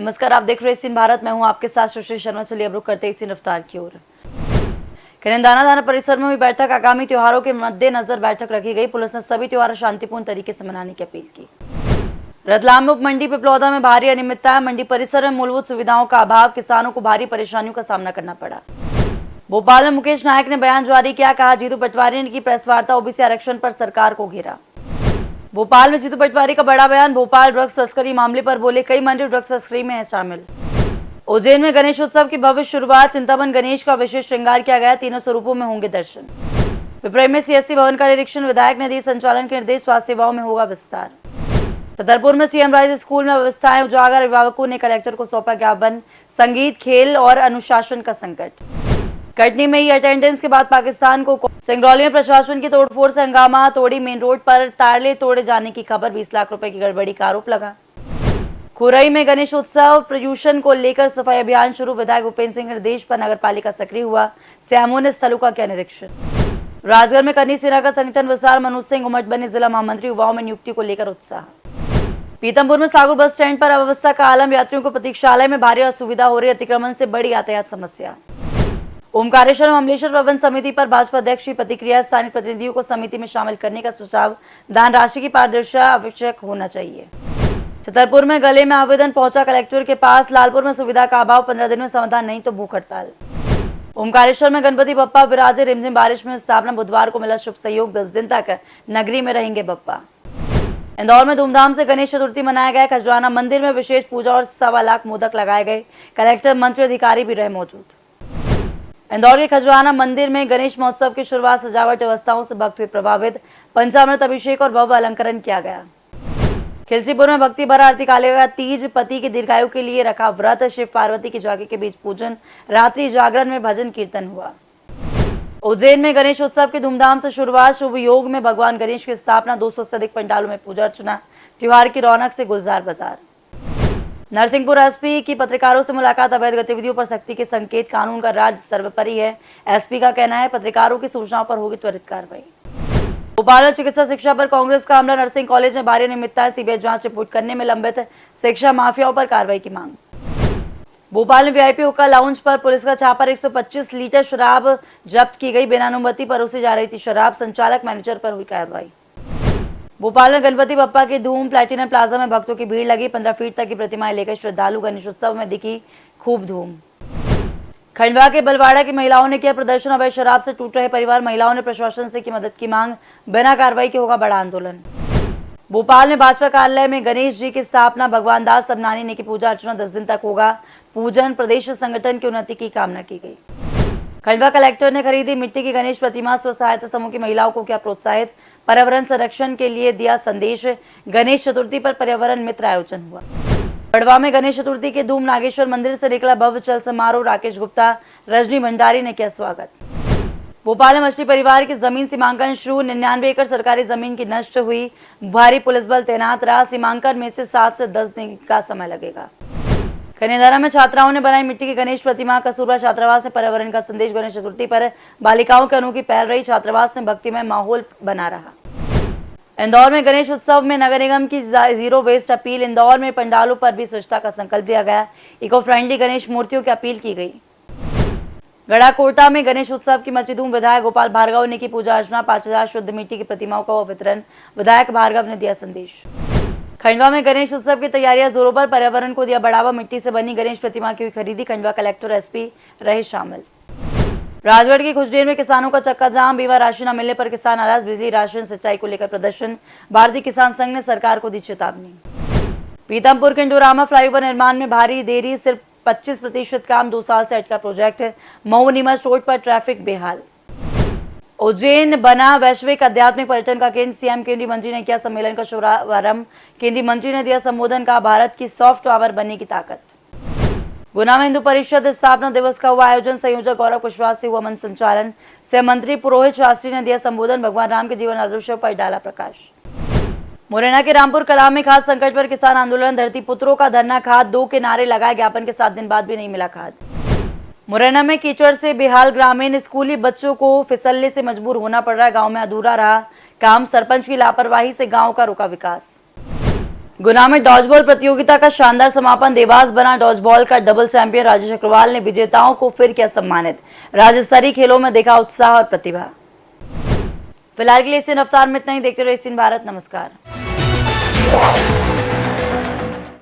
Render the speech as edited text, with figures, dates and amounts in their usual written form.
नमस्कार, आप देख रहे हैं सीन भारत। मैं हूं आपके साथ सुश्री शर्मा। चलिए अब रुक करते हैं सीन रफ्तार की ओर। कनेंदाना थाना परिसर में हुई बैठक। आगामी त्योहारों के मद्देनजर बैठक रखी गई। पुलिस ने सभी त्योहार शांतिपूर्ण तरीके से मनाने की अपील की। रतलाम में उप मंडी पिपलौदा में भारी अनियमितता। मंडी परिसर में मूलभूत सुविधाओं का अभाव, किसानों को भारी परेशानियों का सामना करना पड़ा। भोपाल में मुकेश नायक ने बयान जारी किया। कहा, जीतू पटवारी ने की प्रेस वार्ता, ओबीसी आरक्षण पर सरकार को घेरा। भोपाल में जीतू पटवारी का बड़ा बयान। भोपाल ड्रग्स तस्करी मामले पर बोले, कई मंत्री ड्रग्स तस्करी में है शामिल। उज्जैन में गणेश उत्सव की भव्य शुरुआत। चिंतामन गणेश का विशेष श्रृंगार किया गया। तीनों स्वरूपों में होंगे दर्शन। पिपराई में सीएससी भवन का निरीक्षण। विधायक ने दिए संचालन के निर्देश। स्वास्थ्य सेवाओं में होगा विस्तार। छतरपुर में सीएम राइज स्कूल में व्यवस्थाएं उजागर। अभिभावकों ने कलेक्टर को सौंपा ज्ञापन। संगीत, खेल और अनुशासन का संकट। कटनी में ही अटेंडेंस के बाद पाकिस्तान को। सिंगरौली में प्रशासन की तोड़फोड़ से हंगामा। तोड़ी मेन रोड पर ताले तोड़े जाने की खबर। 20 लाख रुपए की गड़बड़ी का आरोप लगा। खुरई में गणेश उत्सव प्रदूषण को लेकर सफाई अभियान शुरू। विधायक भूपेंद्र सिंह के निर्देश पर नगर पालिका सक्रिय हुआ। सीएमओ ने स्थलों का किया निरीक्षण। राजगढ़ में करनी सेना का संगठन विस्तार। मनोज सिंह उमट बने जिला महामंत्री। युवाओं में नियुक्ति को लेकर उत्साह। पीतमपुर में सागु बस स्टैंड पर अव्यवस्था का आलम। यात्रियों को प्रतीक्षालय में भारी असुविधा हो रही। अतिक्रमण से बड़ी यातायात समस्या। ओमकारेश्वर अमलेश्वर प्रबंध समिति पर भाजपा अध्यक्ष की प्रतिक्रिया। स्थानीय प्रतिनिधियों को समिति में शामिल करने का सुझाव। दान राशि की पारदर्शिता आवश्यक होना चाहिए। छतरपुर में गले में आवेदन पहुंचा कलेक्टर के पास। लालपुर में सुविधा का अभाव। 15 दिन में समाधान नहीं तो भूख हड़ताल। ओमकारेश्वर में गणपति बप्पा विराजे। रिमझिम बारिश में स्थापना। बुधवार को मिला शुभ सहयोग। 10 दिन तक नगरी में रहेंगे बप्पा। इंदौर में धूमधाम से गणेश चतुर्थी मनाया गया। खजवाना मंदिर में विशेष पूजा और 1.25 लाख मोदक लगाए गए। कलेक्टर, मंत्री, अधिकारी भी रहे मौजूद। इंदौर के खजवाना मंदिर में गणेश महोत्सव की शुरुआत। सजावट व्यवस्थाओं से भक्त हुए प्रभावित। पंचामृत अभिषेक और भव्य अलंकरण किया गया। खिलचीपुर में भक्ति भरा आरती कालेगा तीज। पति की दीर्घायु के लिए रखा व्रत। शिव पार्वती की जाके के बीच पूजन। रात्रि जागरण में भजन कीर्तन हुआ। उज्जैन में गणेश उत्सव की धूमधाम से शुरुआत। शुभ योग में भगवान गणेश की स्थापना। 200 से अधिक पंडालों में पूजा अर्चना। त्योहार की रौनक से गुलजार बाजार। नरसिंहपुर एसपी की पत्रकारों से मुलाकात। अवैध गतिविधियों पर सख्ती के संकेत। कानून का राज सर्वोपरि है। एसपी का कहना है, पत्रकारों की सूचनाओं पर होगी त्वरित कार्रवाई। भोपाल में चिकित्सा शिक्षा पर कांग्रेस का हमला। नर्सिंग कॉलेज में भारी अनियमितताएं। सीबीआई जांच रिपोर्ट करने में लंबित। शिक्षा माफियाओं पर कार्रवाई की मांग। भोपाल में वीआईपी हुक्का लाउंज पर पुलिस का छापा। 125 लीटर शराब जब्त की गई। बिना अनुमति परोसी जा रही थी शराब। संचालक, मैनेजर पर हुई कार्रवाई। भोपाल में गणपति बप्पा की धूम। प्लैटिनम प्लाजा में भक्तों की भीड़ लगी। 15 फीट तक की प्रतिमाएं लेकर श्रद्धालु। गणेश उत्सव में दिखी खूब धूम। खंडवा के बलवाड़ा की महिलाओं ने किया प्रदर्शन। अवैध शराब से टूट रहे परिवार। महिलाओं ने प्रशासन से की मदद की मांग। बिना कार्रवाई के होगा बड़ा आंदोलन। भोपाल में भाजपा कार्यालय में गणेश जी की स्थापना। भगवान दास सबनानी ने की पूजा अर्चना। 10 दिन तक होगा पूजन। प्रदेश संगठन की उन्नति की कामना की गई। खंडवा कलेक्टर ने खरीदी मिट्टी की गणेश प्रतिमा। स्व सहायता समूह की महिलाओं को किया प्रोत्साहित। पर्यावरण संरक्षण के लिए दिया संदेश। गणेश चतुर्थी पर पर्यावरण मित्र आयोजन हुआ। बड़वा में गणेश चतुर्थी के धूम। नागेश्वर मंदिर से निकला भव्य चल समारोह। राकेश गुप्ता, रजनी भंडारी ने किया स्वागत। भोपाल में मछली परिवार की जमीन सीमांकन शुरू। 99 एकड़ सरकारी जमीन की नष्ट हुई। भारी पुलिस बल तैनात रहा। सीमांकन में से 7 से 10 दिन का समय लगेगा। कन्यादारा में छात्राओं ने बनाई मिट्टी की गणेश प्रतिमा। कसूरबा छात्रावास में पर्यावरण का संदेश। गणेश चतुर्थी पर बालिकाओं की अनोखी पहल रही। छात्रावास में भक्तिमय माहौल बना रहा। इंदौर में गणेश उत्सव में नगर निगम की जीरो वेस्ट अपील। इंदौर में पंडालों पर भी स्वच्छता का संकल्प लिया गया। इको फ्रेंडली गणेश मूर्तियों की अपील की गई। गढ़ाकोटा में गणेश उत्सव की मची धूम। विधायक गोपाल भार्गव ने की पूजा अर्चना। 5000 शुद्ध मिट्टी की प्रतिमाओं का वितरण। विधायक भार्गव ने दिया संदेश। खंडवा में गणेश उत्सव की तैयारियां जोरों पर। पर्यावरण को दिया बढ़ावा। मिट्टी से बनी गणेश प्रतिमा की हुई खरीदी। खंडवा कलेक्टर, एसपी रहे शामिल। राजगढ़ की खुशडेर में किसानों का चक्का जाम। बीमा राशि न मिलने पर किसान नाराज। बिजली, राशन, सिंचाई को लेकर प्रदर्शन। भारतीय किसान संघ ने सरकार को दी चेतावनी। पीतमपुर के इंडोरामा फ्लाईओवर निर्माण में भारी देरी। सिर्फ 25% काम। 2 साल से अटका प्रोजेक्ट। मऊ नीमच रोड पर ट्रैफिक बेहाल। उज्जैन बना वैश्विक आध्यात्मिक पर्यटन का केंद्र। सीएम, केंद्रीय मंत्री ने किया सम्मेलन का शुभारंभ। केंद्रीय मंत्री ने दिया संबोधन। का भारत की सॉफ्ट पावर बनने की ताकत। गुना में हिंदू परिषद स्थापना दिवस का हुआ आयोजन। संयोजक गौरव कुशवाहा से हुआ मंच संचालन। से मंत्री पुरोहित शास्त्री ने दिया संबोधन। भगवान राम के जीवन आदर्शों पर डाला प्रकाश। मुरैना के रामपुर कला में खाद संकट पर किसान आंदोलन। धरती पुत्रों का धरना। खाद दो के नारे लगाए। ज्ञापन के 7 दिन बाद भी नहीं मिला खाद। मुरैना में कीचड़ से बेहाल ग्रामीण। स्कूली बच्चों को फिसलने से मजबूर होना पड़ रहा है। गांव में अधूरा रहा काम। सरपंच की लापरवाही से गांव का रुका विकास। गुना में डॉजबॉल प्रतियोगिता का शानदार समापन। देवास बना डॉजबॉल का डबल चैंपियन। राजेश अग्रवाल ने विजेताओं को फिर किया सम्मानित। राज्य स्तरीय खेलों में देखा उत्साह और प्रतिभा। फिलहाल के लिए सीन रफ्तार में इतना ही। देखते रहिए सीन भारत। नमस्कार।